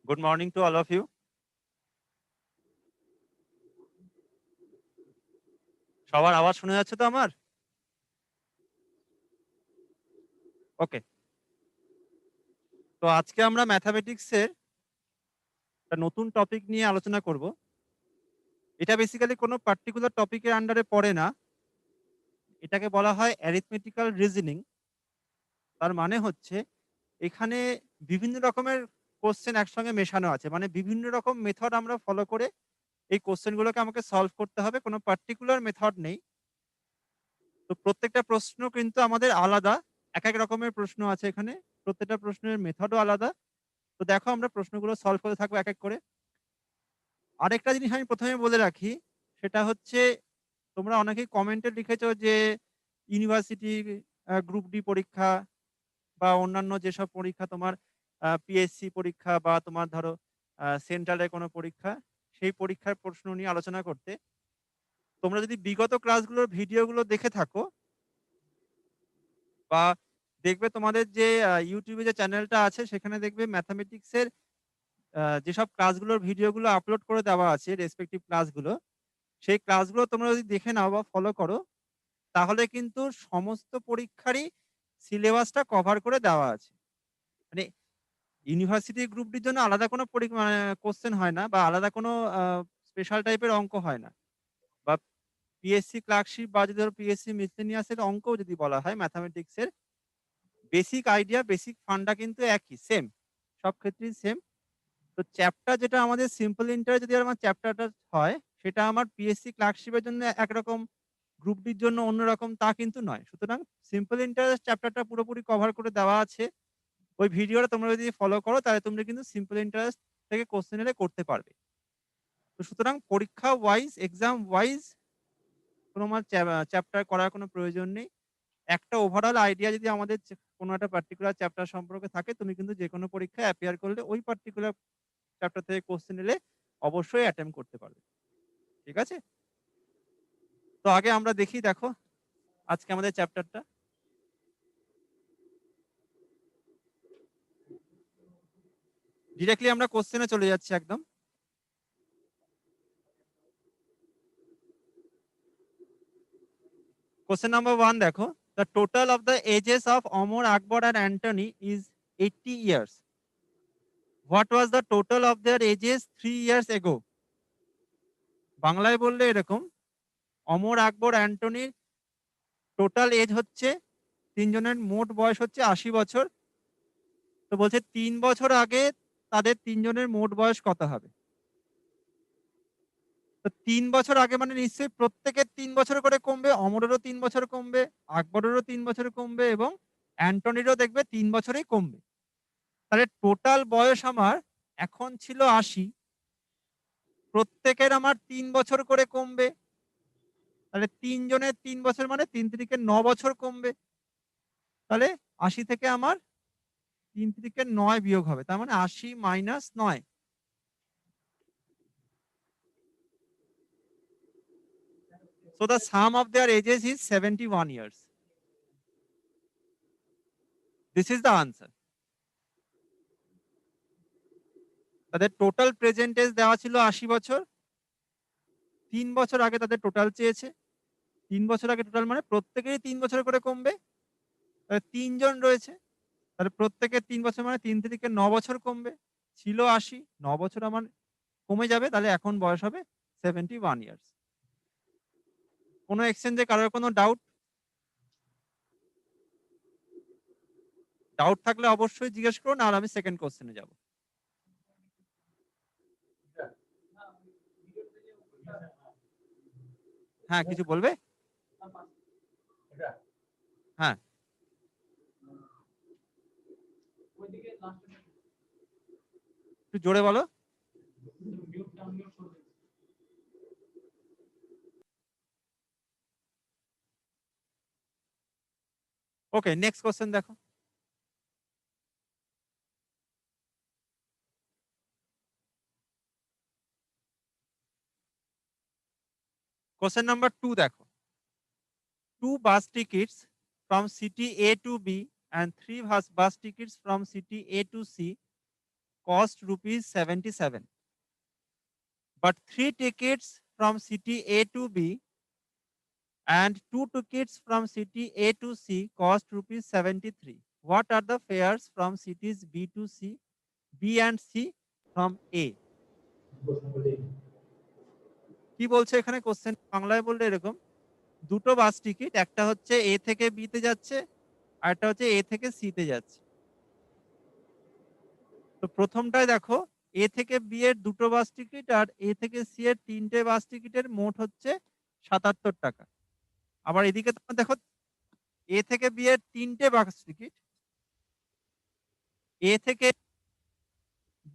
Good morning to all of you. সবার আওয়াজ শোনা যাচ্ছে তো আমার? ওকে। তো আজকে আমরা ম্যাথমেটিক্সের একটা নতুন টপিক নিয়ে আলোচনা করব। এটা বেসিক্যালি কোনো পার্টিকুলার টপিকের আন্ডারে পড়ে না। এটাকে বলা হয় অ্যারিথমেটিক্যাল রিজনিং। তার মানে হচ্ছে এখানে বিভিন্ন রকমের কোয়েশ্চেন একসঙ্গে মেশানো আছে। মানে বিভিন্ন রকম মেথড আমরা ফলো করে এই কোয়েশ্চেন গুলোকে আমাকে সলভ করতে হবে। কোনো পার্টিকুলার মেথড নেই। তো প্রত্যেকটা প্রশ্ন কিন্তু আমাদের আলাদা। একেক রকমের প্রশ্ন আছে এখানে। প্রত্যেকটা প্রশ্নের মেথডও আলাদা। তো দেখো আমরা প্রশ্নগুলো সলভ করতে থাকবো এক, এক করে। আরেকটা জিনিস আমি ১ম এ বলে রাখি, সেটা হচ্ছে তোমরা অনেকেই কমেন্টে লিখেছ যে ইউনিভার্সিটি গ্রুপ ডি পরীক্ষা বা অন্যান্য যেসব পরীক্ষা তোমার পিএসসি পরীক্ষা বা তোমার ধরো সেন্ট্রালের কোনো পরীক্ষা, সেই পরীক্ষার প্রশ্ন নিয়ে আলোচনা করতে। তোমরা যদি বিগত ক্লাসগুলোর ভিডিওগুলো দেখে থাকো বা দেখবে তোমাদের যে YouTube এ যে চ্যানেলটা আছে সেখানে দেখবে ম্যাথমেটিক্স এর যেসব ক্লাসগুলোর ভিডিওগুলো আপলোড করে দেওয়া আছে রেসপেক্টিভ ক্লাসগুলো, সেই ক্লাসগুলো তোমরা যদি দেখে নাও বা ফলো করো, তাহলে কিন্তু সমস্ত পরীক্ষারই সিলেবাসটা কভার করে দেওয়া আছে। মানে ইউনিভার্সিটি গ্রুপ ডির জন্য আলাদা কোনো মানে কোয়েশ্চেন হয় না বা আলাদা কোনো আ স্পেশাল টাইপের অঙ্ক হয় না। বা পিএসসি ক্লার্কশিপ বা যদি ধরো পিএসসি মিসেলেনিয়াস এর অঙ্কও যদি বলা হয় ম্যাথমেটিক্স এর বেসিক আইডিয়া, বেসিক ফান্ডা কিন্তু একই, সেম। সব ক্ষেত্রেই সেম। তো চ্যাপ্টার যেটা আমাদের সিম্পল ইন্টারে যদি আমার চ্যাপ্টারটা হয়, সেটা আমার পিএসসি ক্লার্কশিপের জন্য একরকম, গ্রুপ ডির জন্য অন্যরকম তা কিন্তু নয়। সুতরাং সিম্পল ইন্টারেস্ট চ্যাপ্টারটা পুরোপুরি কভার করে দেওয়া আছে। ওই ভিডিওটা তোমরা যদি ফলো করো তাহলে তোমরা কিন্তু সিম্পল ইন্টারেস্ট থেকে কোয়েশ্চেন এলে করতে পারবে। তো সুতরাং পরীক্ষা ওয়াইজ, এক্সাম ওয়াইজ কোনো আমার চ্যাপ্টার করার কোনো প্রয়োজন নেই। একটা ওভারঅল আইডিয়া যদি আমাদের কোনো একটা পার্টিকুলার চ্যাপ্টার সম্পর্কে থাকে, তুমি কিন্তু যেকোনো পরীক্ষায় অ্যাপিয়ার করলে ওই পার্টিকুলার চ্যাপ্টার থেকে কোয়েশ্চেন এলে অবশ্যই অ্যাটেম্প্ট করতে পারবে। ঠিক আছে? তো আগে আমরা দেখি, দেখো আজকে আমাদের চ্যাপ্টারটা। ডিরেক্টলি আমরা কোশ্চেনে চলে যাচ্ছি একদম। কোশ্চেন নাম্বার 1 দেখো। The total of the ages of Omar, Akbar and Antony is 80 years. What was the total of their ages 3 years ago? বাংলায় বললে এরকম, অমর, আকবর, অ্যান্টনির টোটাল এজ হচ্ছে, ৩ জনের মোট বয়স হচ্ছে ৮০ বছর। তো বলছে ৩ বছর আগে তাদের ৩ জনের মোট বয়স কত হবে? তো ৩ বছর আগে মানে নিশ্চয়ই প্রত্যেকের ৩ বছর করে কমবে। অমরেরও ৩ বছর কমবে, আকবরেরও ৩ বছর কমবে এবং অ্যান্টনিরও দেখবে ৩ বছরেই কমবে। তাহলে টোটাল বয়স আমার এখন ছিল ৮০, প্রত্যেকের আমার ৩ বছর করে কমবে। তাহলে ৩ জনের ৩ বছর মানে ৩ তিরিকে ৯ বছর কমবে। তাহলে ৮০ থেকে আমার ৩ তিরিকে ৯ বিয়োগ হবে। তার মানে ৮০ minus ৯। So the sum of their ages is 71 years. This is the answer. তাদের টোটাল প্রেজেন্ট এজ দেওয়া ছিল ৮০ বছর। ৩ বছর আগে তাদের টোটাল চেয়েছে। ৩ বছর আগে টোটাল মানে প্রত্যেকেরই ৩ বছর করে কমবে। তাহলে ৩ জন রয়েছে। তাহলে প্রত্যেকের ৩ বছর মানে ৩ থেকে ৯ বছর কমবে। ছিল ৮০, ৯ বছর আমার কমে যাবে। তাহলে এখন বয়স হবে 71 ইয়ার্স। কোনো এক্সচেঞ্জে কারোর কোনো ডাউট? ডাউট থাকলে অবশ্যই জিজ্ঞেস করুন, আর আমি সেকেন্ড কোয়েশ্চেনে যাব। হ্যাঁ, কিছু বলবে? হ্যাঁ। একটু জোরে বলো। ওকে, নেক্সট কোয়েশ্চেন দেখো। কোয়েশ্চেন নাম্বার 2 দেখো। 2 bus tickets from city A to B and 3 bus tickets from city A to C cost rupees 77. But 3 tickets from city A to B and 2 tickets from city A to C cost rupees 73. What are the fares from cities B to C, B and C from A? কি বলছে এখানে question বাংলায় বললে এরকম, দুটো বাস ticket, একটা হচ্ছে এ থেকে বি তে যাচ্ছে আর একটা হচ্ছে এ থেকে সি তে যাচ্ছে। তো প্রথমটায় দেখো এ থেকে বি এর দুটো বাস টিকিট আর এ থেকে সি এর তিনটে বাস টিকিটের মোট হচ্ছে ৭৭ টাকা। আবার এদিকে তোমার দেখো এ থেকে বি এর তিনটে বাস টিকিট, এ থেকে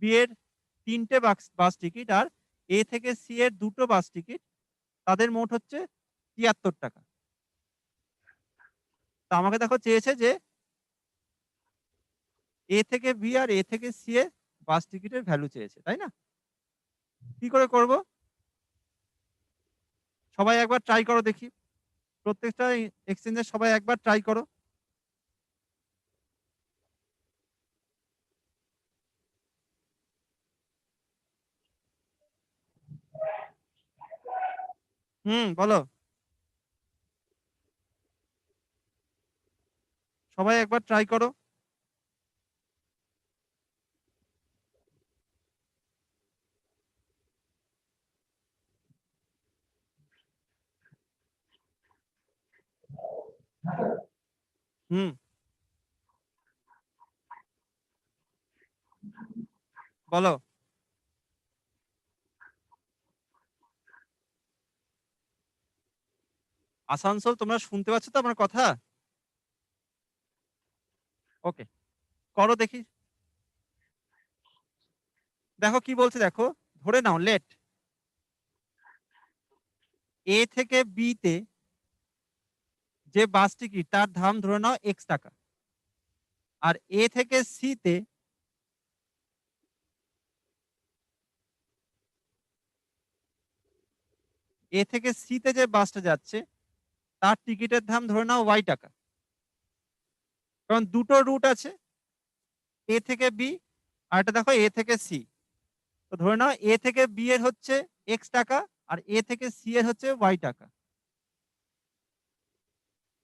বি এর তিনটে বাস টিকিট আর এ থেকে সি এর দুটো বাস টিকিট, তাদের মোট হচ্ছে ৭৩ টাকা। তো আমাকে দেখো চেয়েছে যে এ থেকে বি আর এ থেকে সি এর বাস টিকিটের ভ্যালু চেয়েছে, তাই না? কি করে করব? সবাই একবার ট্রাই করো দেখি। প্রত্যেকটা এক্সচেঞ্জের সবাই একবার ট্রাই করো। বলো। সবাই একবার ট্রাই করো। হুম, বলো। আসানসোল, তোমরা শুনতে পাচ্ছ তো আমার কথা? ওকে, করো দেখি। দেখো কি বলছে, দেখো ধরে নাও লেট এ থেকে বি তে যে বাস টিকিট তার দাম ধরে নাও এক্স টাকা, আর এ থেকে সি তে যে বাসটা যাচ্ছে তার টিকিটের দাম ধরে নাও ওয়াই টাকা। কারণ দুটো রুট আছে, এ থেকে বি আর এটা দেখো এ থেকে সি। তো ধরে নাও এ থেকে বি এর হচ্ছে এক্স টাকা আর এ থেকে সি এর হচ্ছে ওয়াই টাকা।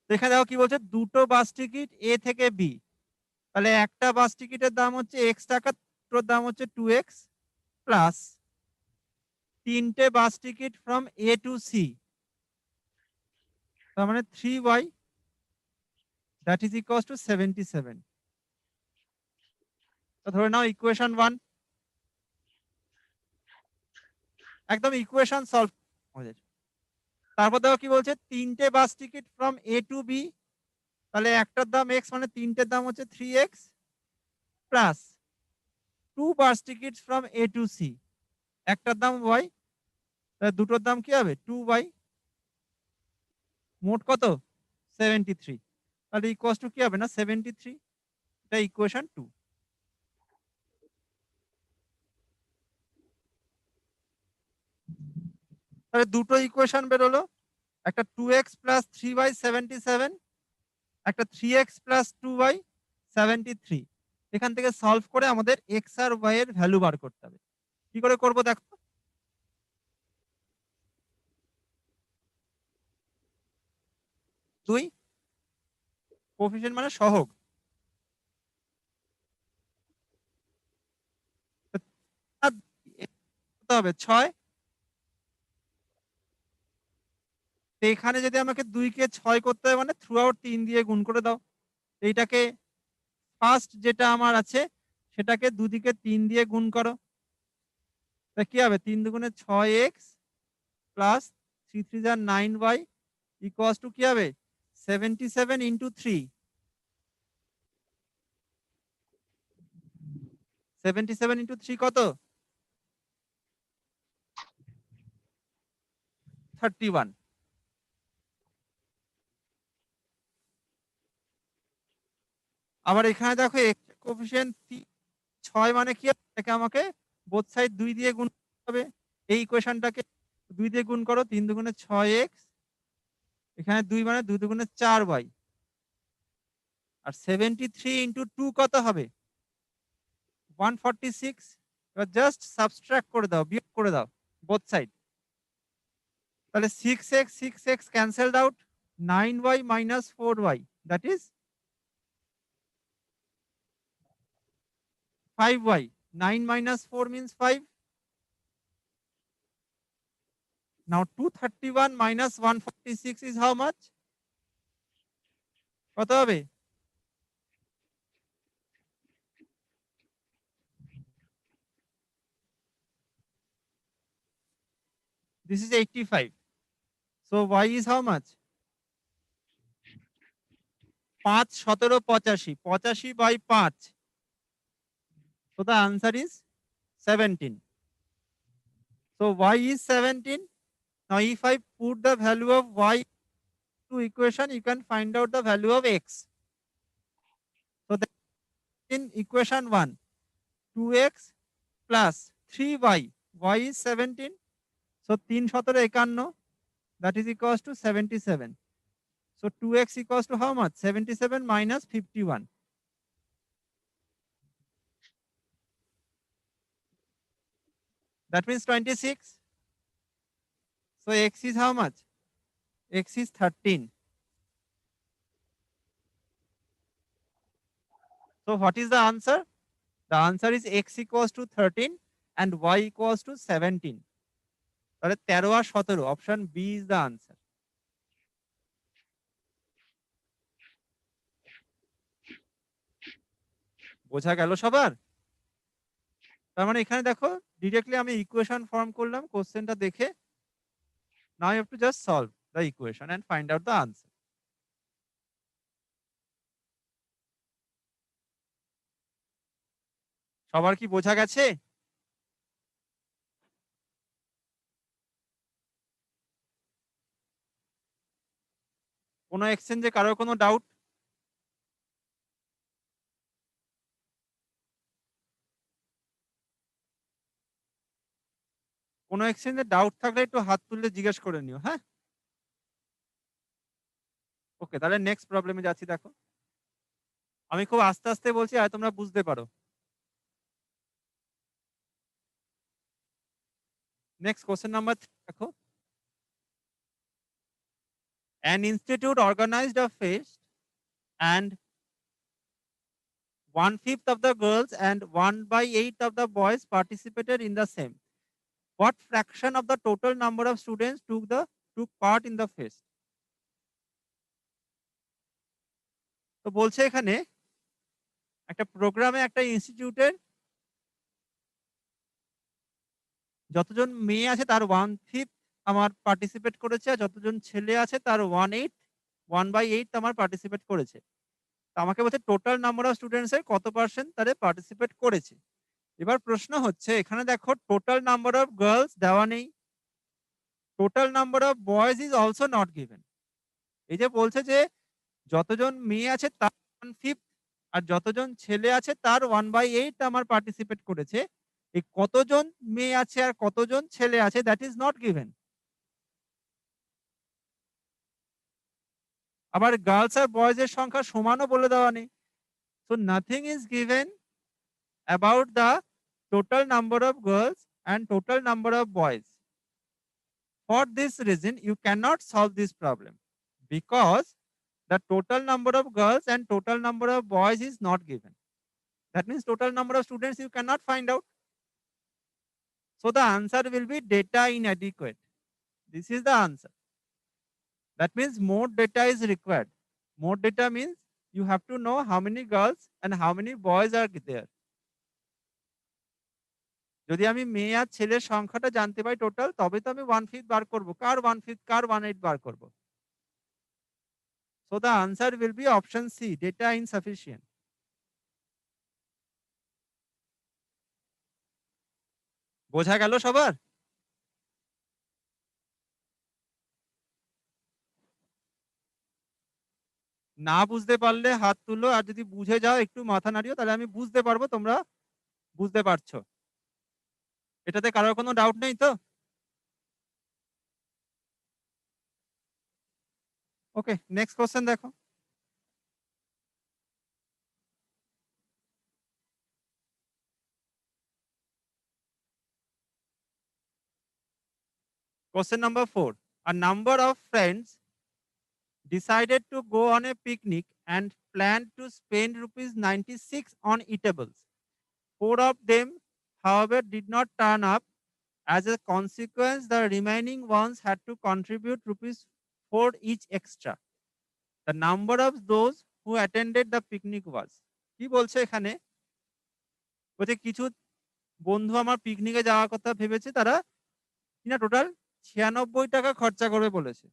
তো এখানে দেখো কি বলছে, দুটো বাস টিকিট এ থেকে বি, তাহলে একটা বাস টিকিটের দাম হচ্ছে এক্স টাকা, দুটোর দাম হচ্ছে 2x প্লাস তিনটে bus ticket from A to C, তার মানে 3y, that is equals to 77। তো ধরে নাও ইকুয়েশন 1, একদম ইকুয়েশন সলভ আমাদের। তারপর দেখো কি বলছে, তিনটে bus ticket from A to B, তাহলে একটার দাম এক্স মানে তিনটের দাম হচ্ছে 3x plus 2 bus ticket from A to C, একটার দাম ওয়াই, তাহলে দুটোর দাম কি হবে 2y, মোট কত 73। তাহলে ইকুয়ালস টু কি হবে না 73, এটা ইকুয়েশন 2। তাহলে দুটো ইকুয়েশন বেরোলো, একটা 2x প্লাস 3y 77, একটা 3x প্লাস 2y 73। এখান থেকে সলভ করে আমাদের এক্স আর ওয়াই এর ভ্যালু বার করতে হবে। কি করে করব দেখো, 2 কোএফিসিয়েন্ট মানে সহগ, কত হবে 6। তো এখানে যদি আমাকে 2 কে 6 করতে হয় মানে থ্রু আউট 3 দিয়ে গুণ করে দাও। এইটাকে ফার্স্ট যেটা আমার আছে সেটাকে দুদিকে 3 দিয়ে গুণ করো, তা কি হবে 3 দুগুণে 6x প্লাস 3 3 যা 9y ইকুয়ালস টু কি হবে 77 ইন্টু 3, 77 ইন্টু 3 কত 31। আবার এখানে দেখো এক্স কোএফিসিয়েন্ট 6 মানে কি হবে, এটাকে আমাকে বোথ সাইড 2 দিয়ে গুণ করতে হবে। এই ইকুয়েশনটাকে 2 দিয়ে গুণ করো, 3 দুগুণে 6x, এখানে 2 মানে 2 দুগুণে 4y, আর 73 ইন্টু 2 কত হবে 146, এবার জাস্ট সাবট্রাক্ট করে দাও, বিয়োগ করে দাও বোথ সাইড। তাহলে 6x cancelled out, 9y minus 4y, that is 5y. 9 minus 4 means 5. Now 231 minus 146 is how much? কত হবে? This is 85. So y is how much? 5 17 85, 85 by 5. So the answer is 17. So y is 17. Now if I put the value of y to equation, you can find out the value of x. So that in equation 1, 2x plus 3y, y is 17. So 3 17 51, that is equals to 77. So 2x equals to how much? 77 minus 51. That means 26. So x is how much? X is 13. So what is the answer? The answer is x equals to 13 and y equals to 17. তাহলে 13 আর 17, option B is the answer. বোঝা গেল সবার? তার মানে এখানে দেখো directly আমি equation form করলাম কোশ্চেনটা দেখে। Now you have to just solve the equation and find out the answer. সবার কি বোঝা গেছে? কোনো এক্সচেঞ্জে কারোর কোনো ডাউট? কোনো এক্সচেঞ্জে ডাউট থাকলে একটু হাত তুললে জিজ্ঞেস করে নিও, হ্যাঁ? ওকে, তাহলে নেক্সট প্রবলেমে যাচ্ছি দেখো। আমি খুব আস্তে আস্তে বলছি আর তোমরা বুঝতে পারো। নেক্সট কোশ্চেন নাম্বার 3 দেখো। An institute organized a feast and 1/5 of the girls and 1/8 of the boys participated in the same. What fraction of the total number of students took part in the feast? তো বলছে এখানে একটা প্রোগ্রামে একটা ইনস্টিটিউটের যতজন মেয়ে আছে তার 1/5 আমার পার্টিসিপেট করেছে, আর যতজন ছেলে আছে তার 1/8 আমার পার্টিসিপেট করেছে। তো আমাকে বলছে টোটাল নাম্বার অফ স্টুডেন্টস এর কত পার্সেন্ট তারে পার্টিসিপেট করেছে। এবার প্রশ্ন হচ্ছে এখানে দেখো টোটাল নাম্বার অফ গার্লস দেওয়া নেই, total number of boys is also not given. এই যে বলছে যে যতজন মেয়ে আছে তার 1/5 আর যতজন ছেলে আছে তার 1/8 আমার পার্টিসিপেট করেছে। এই কতজন মেয়ে আছে আর কতজন ছেলে আছে দ্যাট ইজ নট গিভেন। আবার গার্লস আর বয়েজ এর সংখ্যা সমানও বলে দেওয়া নেই। So nothing is given about the total number of girls and total number of boys. For this reason, you cannot solve this problem because the total number of girls and total number of boys is not given. That means total number of students you cannot find out. So the answer will be data inadequate. This is the answer. That means more data is required. More data means you have to know how many girls and how many boys are there. যদি আমি মেয়ে আর ছেলের সংখ্যাটা জানতে পারি total, তবে তো আমি 1/5 বার করব। কার 1/5 কার 1/8 বার করব। So the answer will be option C, data insufficient. বোঝা গেল সবার? না বুঝতে পারলে হাত তুলো, আর যদি বুঝে যাও একটু মাথা নাড়িও, তাহলে আমি বুঝতে পারবো তোমরা বুঝতে পারছো। এটাতে কারোর কোনো ডাউট নেই তো? ওকে, নেক্সট কোশ্চেন দেখো। Question number 4. A number of friends decided to go on a picnic and planned to spend rupees 96 on eatables. 4 of them, however, did not turn up. As a consequence, the remaining ones had to contribute rupees 4 each extra. The number of those who attended the picnic was. কি বলছে এখানে? বলছে কিছু বন্ধু আমার পিকনিকে যাওয়ার কথা ভেবেছে, তারা কিনা টোটাল ৯৬ টাকা খরচা করবে বলেছে।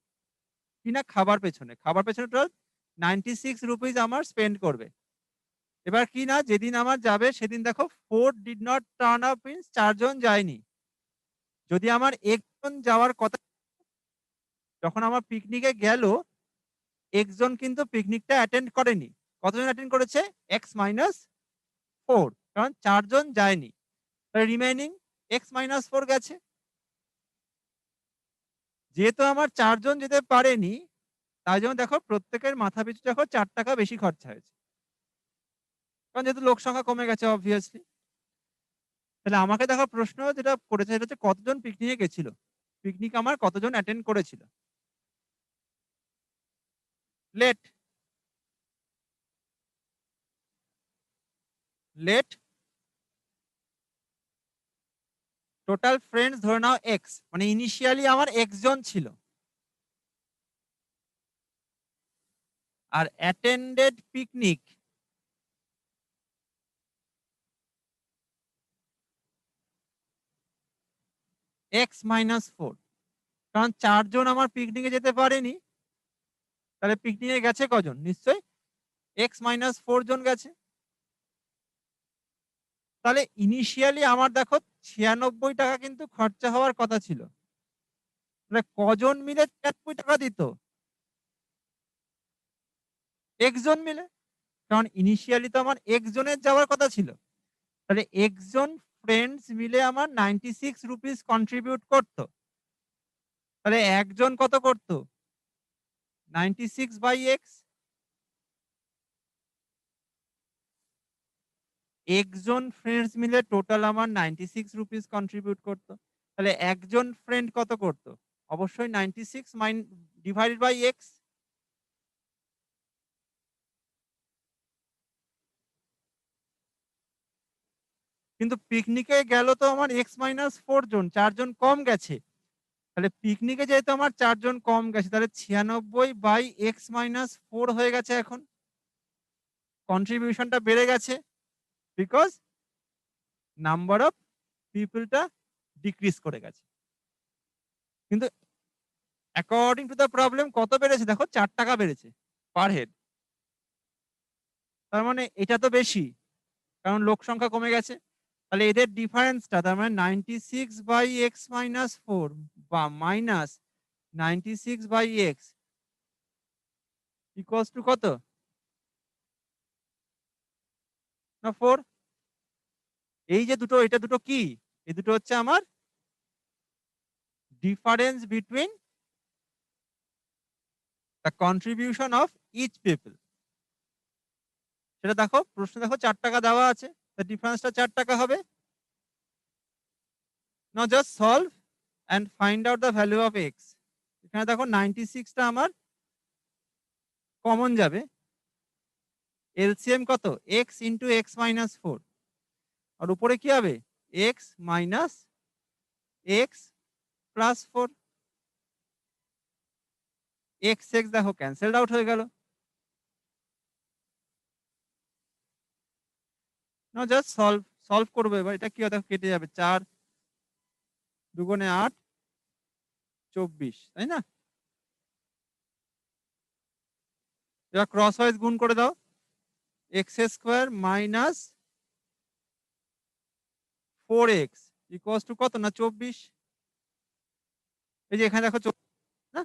কিনা খাবার পেছনে। খাবার পেছনে টোটাল 96 রুপিস আমার স্পেন্ড করবে। এবার কি না, যেদিন আমার যাবে সেদিন দেখো 4 did not turn up means ৪ জন যায়নি। যদি আমার ১ জন যাওয়ার কথা, যখন আমার পিকনিকে গেল, ১ জন কিন্তু পিকনিকটা অ্যাটেন্ড করেনি। কতজন অ্যাটেন্ড করেছে? x - 4, কারণ ৪ জন যায়নি। তাহলে রিমেইনিং x - 4 গেছে। যেহেতু আমার ৪ জন যেতে পারেনি, তাই জন্য দেখো প্রত্যেকের মাথাপিছু দেখো ৪ টাকা বেশি খরচা হয়েছে। কারণ যেহেতু লোক সংখ্যা কমে গেছে obviously। তাহলে আমাকে দেখো প্রশ্ন যেটা করেছে সেটা হচ্ছে কতজন পিকনিকে গেছিল? পিকনিক আমার কতজন অ্যাটেন্ড করেছিল? লেট লেট টোটাল ফ্রেন্ডস ধরে নাও x, মানে ইনিশিয়ালি আমার x জন ছিল। আর অ্যাটেন্ডেড পিকনিক x - 4, কারণ ৪ জন আমার পিকনিকে যেতে পারেনি। তাহলে পিকনিকে গেছে কজন? নিশ্চয়ই x - 4 জন গেছে। তাহলে ইনিশিয়ালি আমার দেখো ৯৬ টাকা কিন্তু খরচা হওয়ার কথা ছিল। তাহলে কজন মিলে ৯৬ টাকা দিত? x জন মিলে। কারণ ইনিশিয়ালি তো আমার x জনের যাওয়ার কথা ছিল। তাহলে x জন ফ্রেন্ডস মিলে আমার 96 রুপিস কন্ট্রিবিউট করত। তাহলে একজন কত করত? 96/x। একজন ফ্রেন্ডস মিলে টোটাল আমার 96 রুপিস কন্ট্রিবিউট করত। তাহলে একজন ফ্রেন্ড কত করত? অবশ্যই 96 ডিভাইডেড বাই x। কিন্তু পিকনিকে গেল তো আমার x - 4 জন, ৪ জন কম গেছে। তাহলে পিকনিকে যেহেতু আমার ৪ জন কম গেছে, তাহলে 96/x - 4 হয়ে গেছে এখন। কন্ট্রিবিউশনটা বেড়ে গেছে। বিকজ নাম্বার অফ পিপলটা ডিক্রিজ করে গেছে। কিন্তু অ্যাকর্ডিং টু দ্য প্রবলেম কত বেড়েছে দেখো? ৪ টাকা বেড়েছে পার হেড। তার মানে এটা তো বেশি, কারণ লোক সংখ্যা কমে গেছে। তাহলে এদের ডিফারেন্সটা, তার মানে 96/x - 4 বা মাইনাস 96/x ইকুয়ালস টু কত? না 4। এই যে দুটো, এটা দুটো কি? এই দুটো হচ্ছে আমার difference between the contribution of each people. সেটা দেখো, প্রশ্ন দেখো ৪ টাকা দেওয়া আছে। তো ডিফারেন্সটা ৪ টাকা হবে। Now just solve and find out the value of x। এখানে দেখো 96 টা আমার কমন যাবে। এলসিএম কত? x into x - 4। আর উপরে কি হবে? x minus x plus 4। x দেখো ক্যান্সেলড আউট হয়ে গেল। নাও জাস্ট সলভ করবো এবার। এটা কি হয় দেখো, কেটে যাবে। ৪ দুগুণে ৮, ২৪, তাই না? এবার ক্রস ওয়াইজ গুণ করে দাও। x² minus 4x equals to কত? না ২৪। এই যে এখানে দেখো ২৪ না?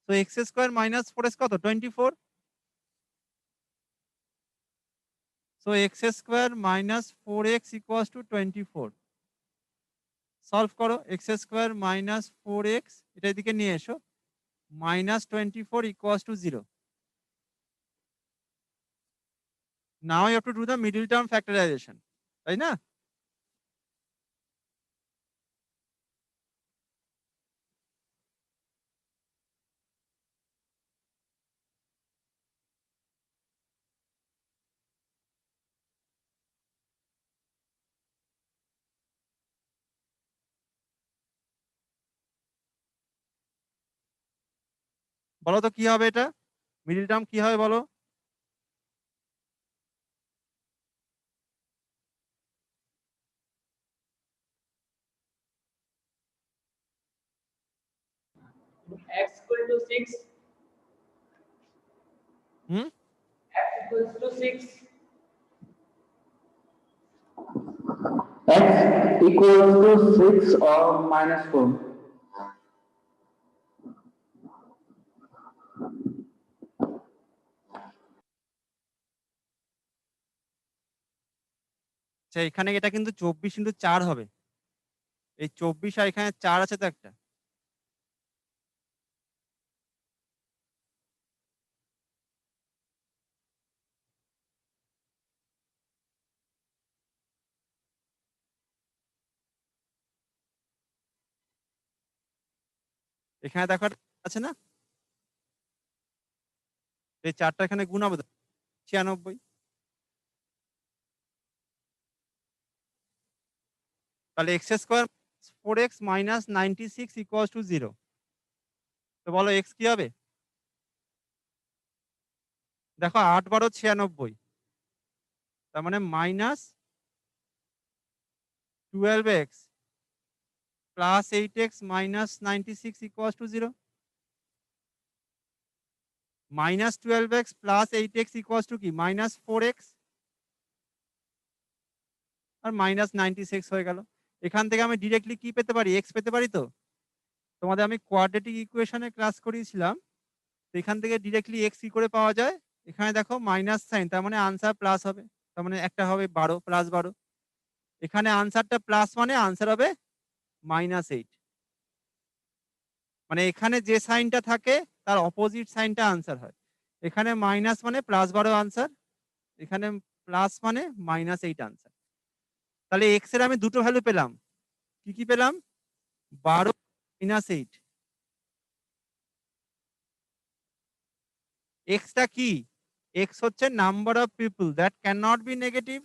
তো x² মাইনাস 4x কত? 24। So x² minus 4x equals to 24। Solve করো। x² মাইনাস 4x, এটা এদিকে নিয়ে এসো। Minus 24 equals to 0। Now you have to do the middle term factorisation, তাই না? বলো তো কি হবে এটা? মিডল টার্ম কি হবে বলো? x equal to 6. Hmm? X equals to 6. X equals to 6 or minus 4. আচ্ছা, এখানে এটা কিন্তু 24 × 4 হবে। এই 24 আর এখানে 4 আছে তো একটা। এখানে দেখো আছে না? এই 4টা এখানে গুণ হবে তো 96। তাহলে x square 4x minus 96 equals to 0। তো বলো x কি হবে? দেখো 8 12 96, তার মানে minus 12x plus 8x minus 96 equals to 0। Minus 12x plus 8x equals to কি? মাইনাস 4x আর মাইনাস 96 হয়ে গেল। এখান থেকে আমি ডিরেক্টলি কি পেতে পারি? x পেতে পারি তো? তোমাদের আমি কোয়াড্রেটিক ইকুয়েশনে ক্লাস করিয়েছিলাম। তো এখান থেকে ডিরেক্টলি x কি করে পাওয়া যায়? এখানে দেখো মাইনাস সাইন, তার মানে আনসার প্লাস হবে। তার মানে একটা হবে 12 প্লাস 12। এখানে আনসারটা প্লাস মানে আনসার হবে -8। মানে এখানে যে সাইনটা থাকে তার অপোজিট সাইনটা আনসার হয়। এখানে মাইনাস মানে +12 আনসার, এখানে প্লাস মানে -8 আনসার। তাহলে এক্স এর আমি দুটো ভ্যালু পেলাম। কি কি পেলাম? 12 -8। এক্সটা কি? এক্স হচ্ছে number of people that can not be negative.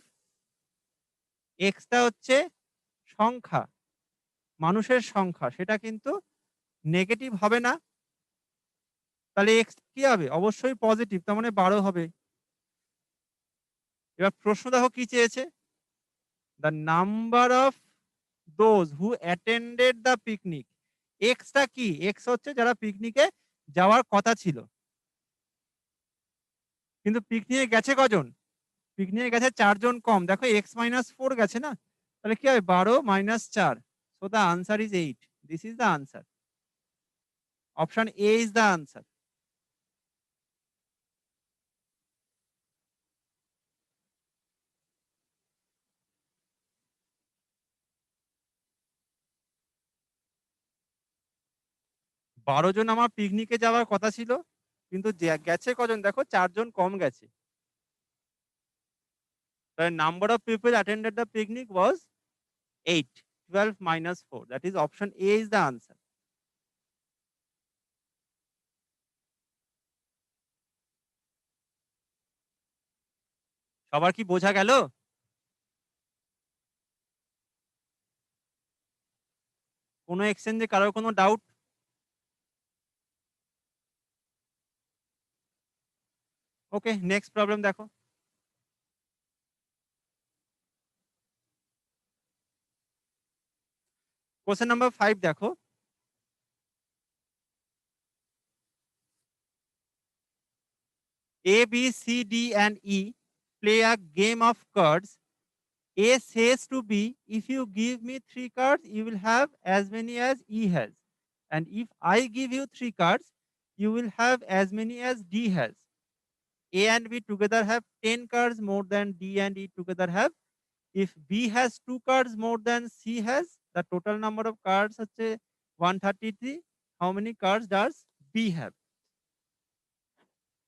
এক্সটা হচ্ছে সংখ্যা, মানুষের সংখ্যা, সেটা কিন্তু নেগেটিভ হবে না। তাহলে এক্স কি হবে? অবশ্যই পজিটিভ, তার মানে 12 হবে। এবার প্রশ্ন দেখো কি চেয়েছে? The number of those who attended the picnic. Extra কি? এক্স হচ্ছে যারা পিকনিকে যাওয়ার কথা ছিল। কিন্তু পিকনিকে গেছে কজন? পিকনিকে গেছে 4 জন কম। দেখো x মাইনাস 4 গেছে না? তাহলে কি হবে? 12 minus 4। So the answer is 8। This is the answer. Option A is the answer. 12 জন আমার পিকনিকে যাওয়ার কথা ছিল। কিন্তু গেছে কজন? দেখো 4 জন কম গেছে। The number of people attended the picnic was 8. 12 minus 4. That is option A is the answer. সবার কি বোঝা গেল? কোনো এক্সচেঞ্জে কারোর কোনো ডাউট? ওকে, নেক্সট প্রবলেম দেখো। কোশ্চেন নাম্বার 5 দেখো। A, B, C, D, and E play a game of cards. A says to B, if you give me 3 cards, you will have as many as E has. And if I give you 3 cards, you will have as many as D has. A and B together have 10 cards more than D and E together have. If B has 2 cards more than C has, the total number of cards is 133. How many cards does B have?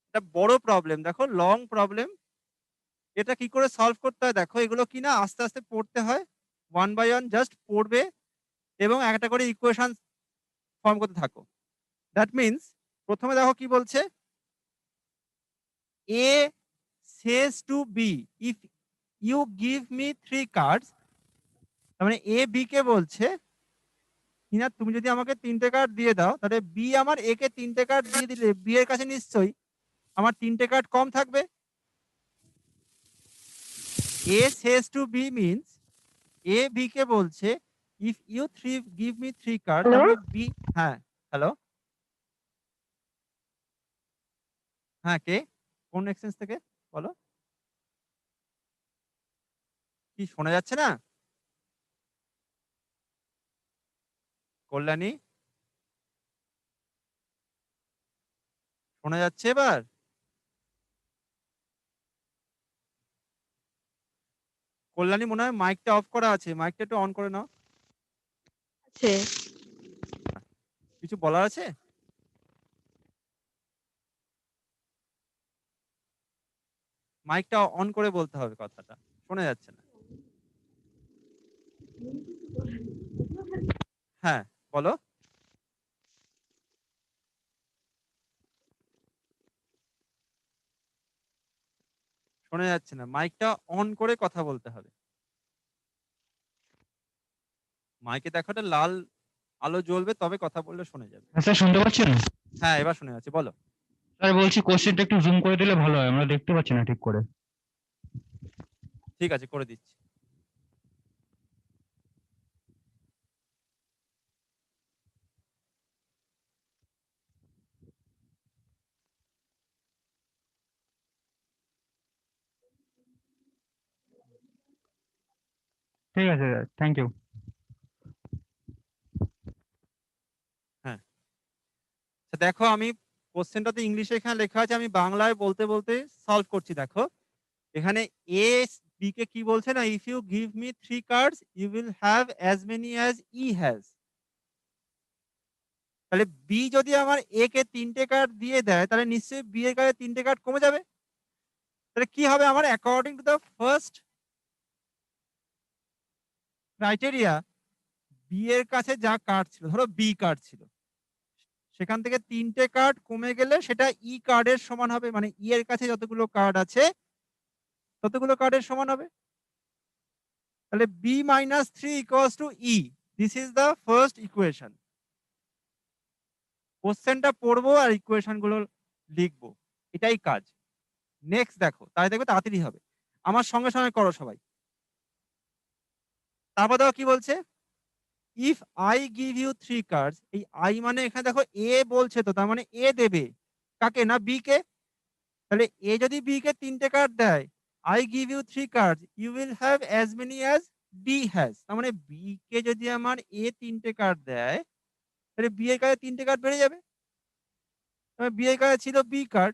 এটা বড় problem, দেখো long problem. এটা কি করে solve করতে হয় দেখো, এগুলো কি না আস্তে আস্তে পড়তে হয়। ওয়ান বাই ওয়ান জাস্ট পড়বে এবং একটা করে ইকুয়েশন ফর্ম করতে থাকো। দ্যাট মিনস প্রথমে দেখো কি বলছে, A says to B if you give me 3 cards. তার মানে এ বি কে বলছে কিনা তুমি যদি আমাকে ৩ টে কার্ড দিয়ে দাও, তাহলে বি আমার এ কে ৩ টে কার্ড দিয়ে দিলে বি এর কাছে নিশ্চয়ই আমার ৩ টে কার্ড কম থাকবে। A says to B means A B কে বলছে if you three give me 3 cards, তার হ্যালো? মানে B। হ্যাঁ, হ্যালো? হ্যাঁ, কে? কোন এক্সচেঞ্জ থেকে? বলো। কি শোনা যাচ্ছে না? কল্যাণী? শোনা যাচ্ছে এবার? কল্যাণী মনে হয় মাইকটা অফ করা আছে। মাইকটা একটু অন করে নাও। আছে। কিছু বলার আছে? মাইকটা অন করে বলতে হবে কথাটা। শোনা যাচ্ছে না। হ্যাঁ, বলো। শোনা যাচ্ছে না। মাইকটা অন করে কথা বলতে হবে। মাইকে দেখো একটা লাল আলো জ্বলবে তবে কথা বললে শোনা যাবে। স্যার শুনতে পাচ্ছেন? হ্যাঁ, এবার শোনা যাচ্ছে। বলো। স্যার বলছি কোশ্চেনটা একটু জুম করে দিলে ভালো হয়, আমরা দেখতে পাচ্ছি না ঠিক করে। ঠিক আছে, করে দিচ্ছি। ঠিক আছে স্যার, থ্যাংক ইউ। হ্যাঁ। তো দেখো আমি কোশ্চেনটা তো ইংলিশে এখানে লেখা আছে, আমি বাংলায় বলতে বলতে সলভ করছি। দেখো এখানে এ বি কে কি বলছে না, if you give me 3 cards you will have as many as E has. তাহলে বি যদি আমার এ কে 3 টে কার্ড দিয়ে দেয়, তাহলে নিশ্চয়ই বি এর কাছে 3 টে কার্ড কমে যাবে। তাহলে কি হবে আমার according to the first criteria, B এর কাছে যা কার্ড ছিল, ধরো বি কার্ড ছিল, সেখান থেকে 3 টে কার্ড কমে গেলে সেটা ই কার্ডের সমান হবে। মানে ই এর কাছে যতগুলো কার্ড আছে ততগুলো কার্ডের সমান হবে। তাহলে B minus 3 equals to E. This is the first equation. কোশ্চেনটা পড়বো আর ইকুয়েশন গুলো লিখবো, এটাই কাজ। নেক্সট দেখো, তাই দেখবে তাড়াতাড়ি হবে। আমার সঙ্গে সঙ্গে করো সবাই। তারপর দেখো কি বলছে, if I give you 3 cards. এই আই মানে এখানে দেখো এ বলছে, তো তার মানে এ দেবে কাকে না বি কে। তাহলে এ যদি বি কে 3 টে কার্ড দেয়, I give you 3 cards you will have as many as B has. তার মানে বি কে যদি আমার এ 3 টে কার্ড দেয়, তাহলে বি এর কাছে 3 টে কার্ড বেড়ে যাবে। তবে বি এর কাছে ছিল বি কার্ড,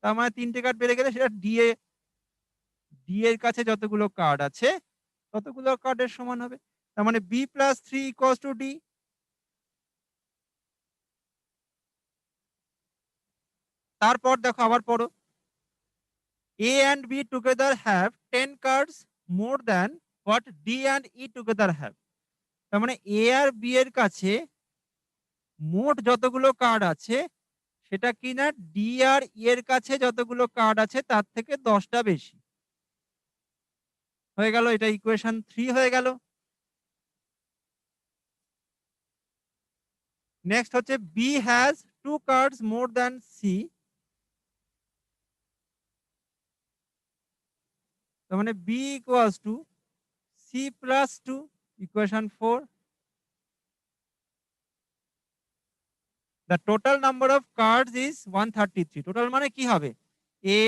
তার মানে 3 টে কার্ড বেড়ে গেলে সেটা ডি এর কাছে যতগুলো কার্ড আছে ততগুলো কার্ডের সমান হবে। তার মানে B plus 3 equals to D. তারপর দেখো আবার পড়ো, A and B together have 10 cards more than what D and E together have. তার মানে A আর B এর কাছে মোট যতগুলো কার্ড আছে সেটা কিনা ডি আর ই এর কাছে যতগুলো কার্ড আছে তার থেকে 10টা বেশি। হয়ে গেল, এটা ইকুয়েশন 3 হয়ে গেল। নেক্সট হচ্ছে B has 2 cards more than C. তার মানে B equals to C plus 2, equation 4। The total number of cards is 133. Total মানে কি হবে, A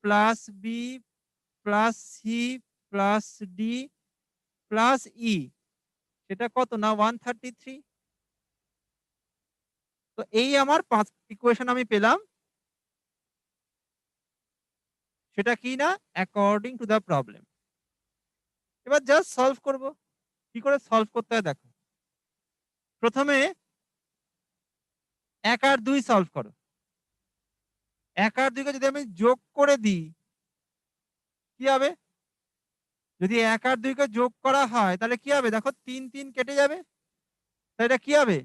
plus B plus C plus D plus E, সেটা কত না 133। তো এই আমার 5 ইকুয়েশন আমি পেলাম। সেটা কি না, অ্যাকর্ডিং টু দ্য প্রবলেম। এবার জাস্ট সলভ করব। কি করে সলভ করতে হয় দেখো, প্রথমে 1 আর 2 সলভ করো। 1 আর 2 কে যদি আমি যোগ করে দিই কি হবে, যদি 1 আর 2 কে যোগ করা হয় তাহলে কি হবে, দেখো 3 3 কেটে যাবে। তাহলে এটা কি হবে,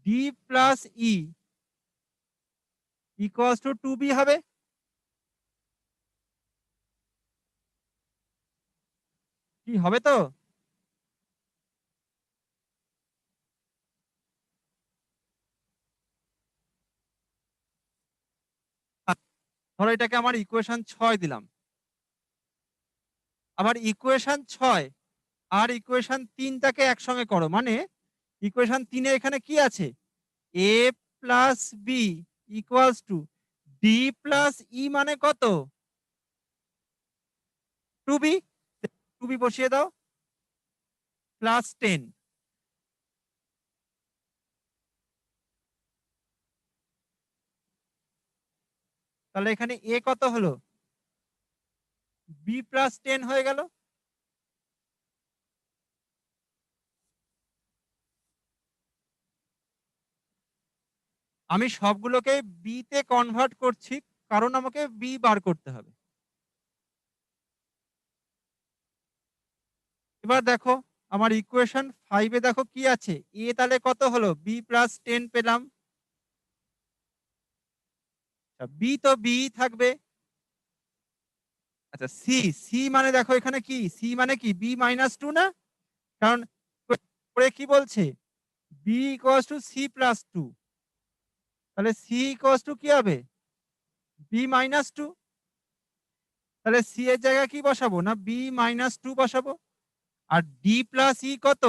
D plus E equals to 2b হবে। কি হবে তো? ধরো এটাকে আমার ইকুয়েশন 6 দিলাম। আবার ইকুয়েশন 6 আর ইকুয়েশন 3 টাকে একসঙ্গে করো। মানে ইকুয়েশন 3 এ এখানে কি আছে? a plus B equals to D plus E মানে কত? 2b। 2b বসিয়ে দাও, প্লাস 10। তাহলে এখানে a কত হলো? b প্লাস 10 হয়ে গেল। আমি সবগুলোকে বি তে কনভার্ট করছি, কারণ আমাকে বি বার করতে হবে। এবার দেখো আমার ইকুয়েশন 5 এ দেখো কি আছে? এ তাহলে কত হলো? বি প্লাস 10 পেলাম। বি তো বি থাকবে। আচ্ছা সি, সি মানে দেখো এখানে কি? সি মানে কি? বি মাইনাস 2 না? কারণ পরে কি বলছে? B equals to C plus 2। তাহলে সি ইকুয়ালস টু কি হবে? B minus 2। তাহলে সি এর জায়গায় কি বসাবো? না বি মাইনাস 2 বসাবো। আর ডি প্লাস ই কত?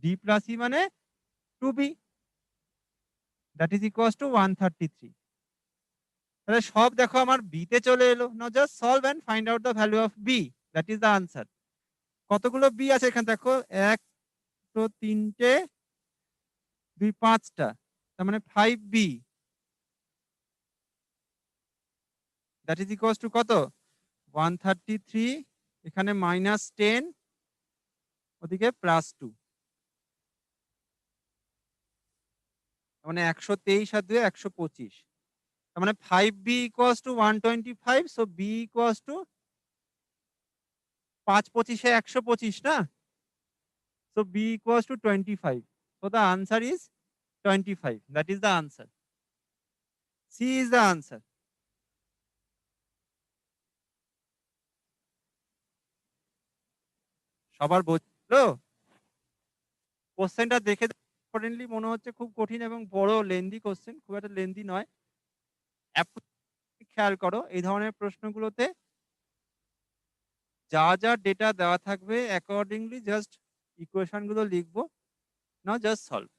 ডি প্লাস ই মানে 2b, that is equals to 133। তাহলে সব দেখো আমার বি তে চলে এলো। Now just solve and find out the value of B, that is the answer. কতগুলো বি আছে এখানে দেখো? 1 তো 3টে, 2 5টা, তার মানে 5b, that is equals to কত? 133, এখানে মাইনাস 10, ওদিকে প্লাস 2, মানে 123 আর 2 125। তার মানে 5b equals to 125। So b equals to 5 25 এ 125 না? So b equals to 25। So the answer is 25। That is the answer. C is the answer. সবার বুঝলো? কোশ্চেনটা দেখে ইম্পর্টেন্টলি মনে হচ্ছে খুব কঠিন এবং বড় লেন্দি কোশ্চেন, খুব একটা লেন্দি নয়। খেয়াল করো এই ধরনের প্রশ্নগুলোতে যা যা ডেটা দেওয়া থাকবে অ্যাকর্ডিংলি জাস্ট ইকুয়েশন গুলো লিখবো, না জাস্ট সলভ।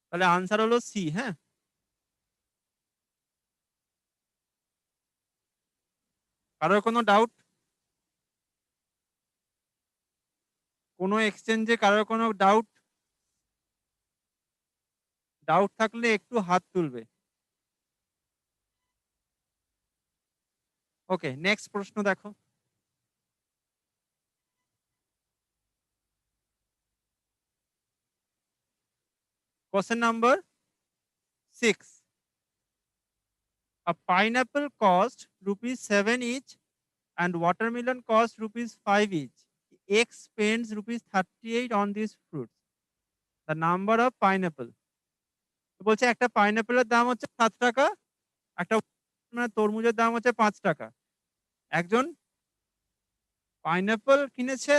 তাহলে আনসার হলো সি। হ্যাঁ, কারোর কোনো ডাউট? কোনো এক্সচেঞ্জে কারোর কোনো ডাউট? ডাউট থাকলে একটু হাত তুলবে। ওকে, নেক্সট প্রশ্ন দেখো। Question number 6. A pineapple cost rupees 7 each and watermelon cost rupees 5 each. X spends rupees 38 on these fruits. The number of pineapple. তো বলছে একটা পাইনাপেলের দাম হচ্ছে 7 টাকা, একটা মানে তরমুজের দাম হচ্ছে 5 টাকা। একজন পাইনাপেল কিনেছে,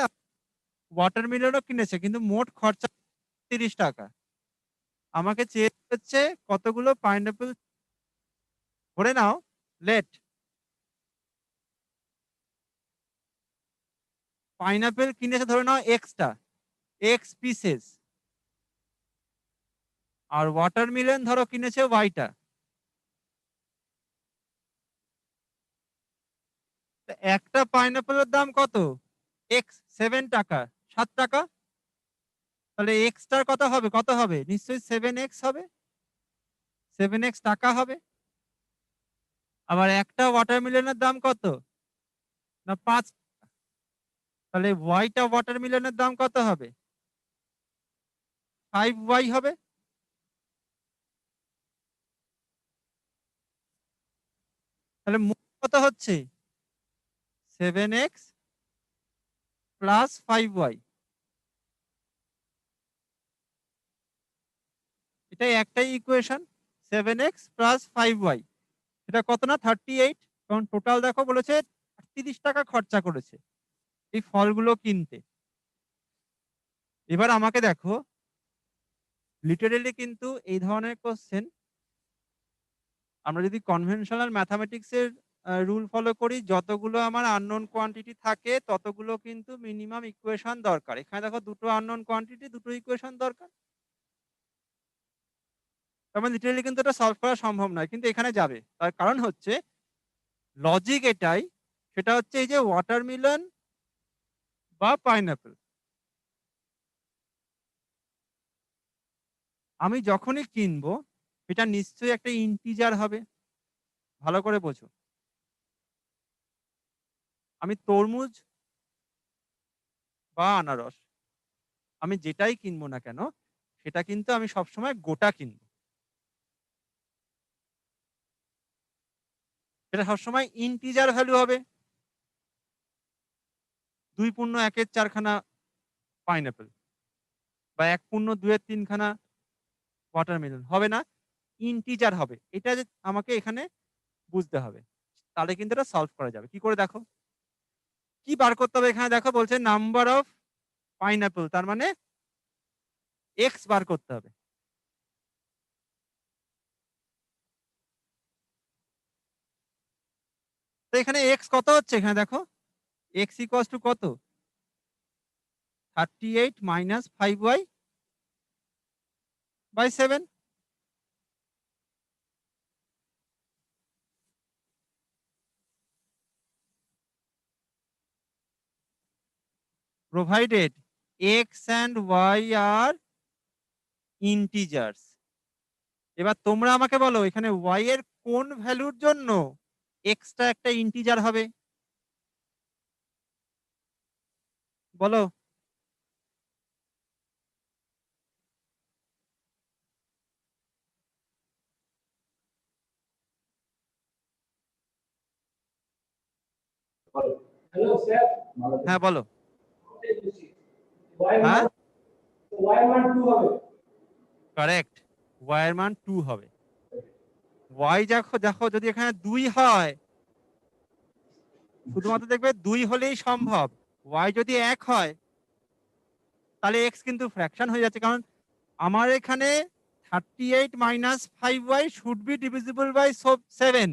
ওয়াটারমেলনও কিনেছে, কিন্তু মোট খরচা 30 টাকা। আমাকে চেয়ে হচ্ছে কতগুলো পাইনাপেল। ধরে নাও লেট পাইনাপেল কিনেছে ধরে নাও এক্সটা, এক্স পিসেস, আর ওয়াটারমেলন ধরো কিনেছে ওয়াইটা। একটা পাইনাপেলের দাম কত? এক্স 7 টাকা, 7 টাকা। তাহলে এক্সটার কত হবে? কত হবে? নিশ্চয়ই 7x হবে, 7x টাকা হবে। আবার একটা ওয়াটারমেলনের দাম কত? না 5 টাকা। তাহলে ওয়াইটা ওয়াটারমেলনের দাম কত হবে? 5y হবে। তাহলে মোট কত হচ্ছে? 7x plus 5y। এটাই একটাই ইকুয়েশন। 7x প্লাস 5y, এটা কত না 38, কারণ টোটাল দেখো বলেছে ৩০ টাকা খরচা করেছে এই ফলগুলো কিনতে। এবার আমাকে দেখো লিটারেলি কিন্তু এই ধরনের কোশ্চেন আমরা যদি কনভেনশনাল ম্যাথামেটিক্স এর রুল ফলো করি, যতগুলো আমার আননোন কোয়ান্টিটি থাকে ততগুলো কিন্তু মিনিমাম ইকুয়েশন দরকার। এখানে দেখো দুটো আননোন কোয়ান্টিটি, দুটো ইকুয়েশন দরকার। তার মানে লিটারেলি কিন্তু এটা সলভ করা সম্ভব নয়, কিন্তু এখানে যাবে। তার কারণ হচ্ছে লজিক এটাই, সেটা হচ্ছে এই যে ওয়াটারমেলন বা পাইনাপল, আমি যখনই কিনবো এটা নিশ্চয়ই একটা ইন্টিজার হবে। ভালো করে বোঝো, আমি তরমুজ বা আনারস আমি যেটাই কিনবো না কেন সেটা কিন্তু আমি সবসময় গোটা কিনবো। সেটা সবসময় ইন্টিজার ভ্যালু হবে। 2.1 4খানা পাইনাপল বা 1.2 3খানা ওয়াটারমেলন হবে না, ইন্টিজার হবে। এটা যে আমাকে এখানে বুঝতে হবে, তাহলে কিন্তু এটা সলভ করা যাবে। কি করে দেখো, কি বার করতে হবে? এখানে দেখো বলছে নাম্বার অফ পাইনাপল, তার মানে এক্স বার করতে হবে। তো এখানে এক্স কত হচ্ছে? এখানে দেখো এক্স ইকুয়ালস টু কত? 38 minus 5y by 7। provided x and y are integers। এবার তোমরা আমাকে বলো এখানে y এর কোন ভ্যালুর জন্য x টা একটা ইন্টিজার হবে? বলো। Hello sir. হ্যাঁ বলো। y হ্যাঁ मान y मान 2 হবে। কারেক্ট, y এর মান 2 হবে। y দেখো দেখো যদি এখানে 2 হয়, শুধুমাত্র দেখবে 2 হলেই সম্ভব। y যদি 1 হয় তাহলে x কিন্তু ফ্র্যাকশন হয়ে যাচ্ছে, কারণ আমার এখানে 38 minus 5y should be divisible by 7।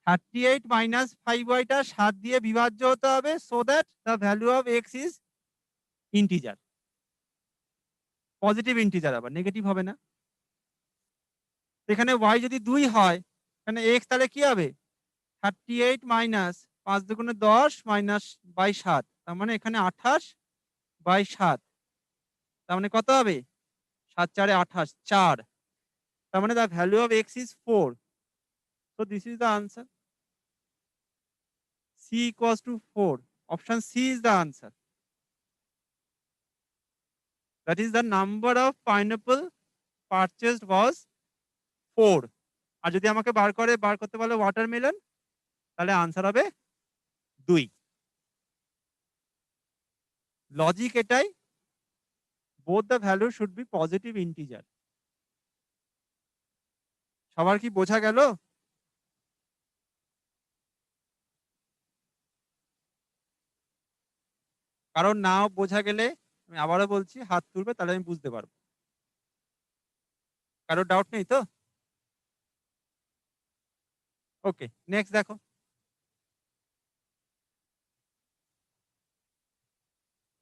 38 minus 5y টা 7 দিয়ে বিভাজ্য হতে হবে, so that the value of x is integer. Positive integer, আবার নেগেটিভ হবে না। এখানে y যদি 2 হয়, এখানে x তাহলে কি হবে? 38 মাইনাস 5 দুগুণে 10 মাইনাস বাই 7, তার মানে এখানে 28 বাই 7, তার মানে কত হবে? 7 4 28, 4। তার মানে the value of x is 4। So this is the answer. c equals to 4. Option C is the answer. That is the number of pineapple purchased was 4. আর যদি আমাকে বার করতে বলে ওয়াটারমেলন, তাহলে আনসার হবে 2। লজিক এটাই, both the value should be positive integer। সবার কি বোঝা গেল? কারণ না বোঝা গেলে আমি আবারও বলছি হাত তুলবে, তাহলে আমি বুঝতে পারবো। কারো ডাউট নেই তো? ওকে, নেক্সট দেখো।